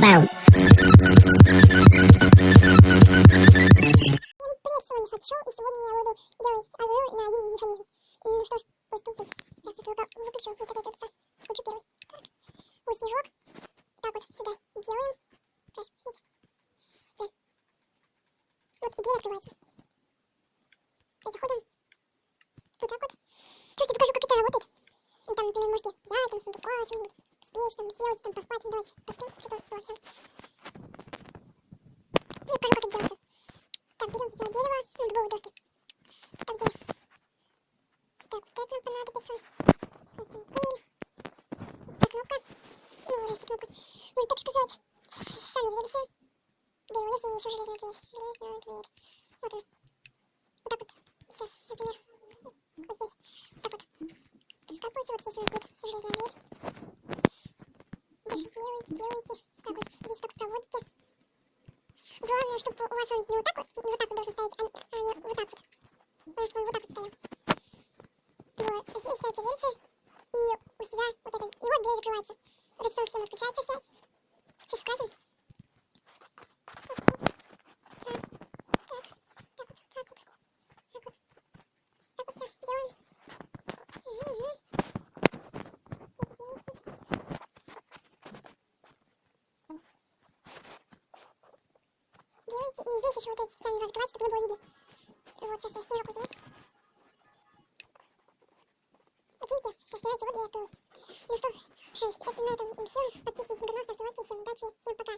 bounce. Привет, сегодня Сатшоу, и сегодня я буду делать АВР на один механизм. Ну что ж, приступим. Я все выключил, это третий опция. Включу первый. Так, ой, снежок. Так вот, сюда делаем. Сейчас, видите? Да. Вот и дверь открывается. И заходим. Вот так вот. Слушайте, покажу, как это работает. Там, например, можете взять, там, сундука, что-нибудь спечь, там, сделать, там, поспать. Давайте поспим, что-то, давай, все. Ну, покажу, как это делается. Так, берем сначала дерево, ну, дубовые доски. Так, где? Так, вот это нам понадобится. Пыль. Так, кнопка. Ну, есть кнопка. Ну, так сказать, сами рельсы. Дерево, есть и еще железная дверь. Железная дверь. Вот она. Вот так вот. Сейчас, например, вот здесь. Так вот. Скапывайте, вот здесь у нас будет железная дверь. Дальше делаете. Так вот, здесь только проводите. Главное, чтобы у вас он не вот так вот должен стоять, а не вот так вот. Потому что он вот так вот стоял. Вот, а здесь ставите рельсы, и у себя вот это, и вот дверь закрывается. Редстоун схема отключается вся. Сейчас украсим. Так вот все, делаем. Делайте, и здесь еще вот эти специально разгревать, чтобы не было видно. Вот, сейчас я снежок возьму. Вот видите, сейчас делайте, вот дверь открылась. Ну что, это на этом все. Подписывайтесь на канал, ставьте лайки, всем удачи, всем пока.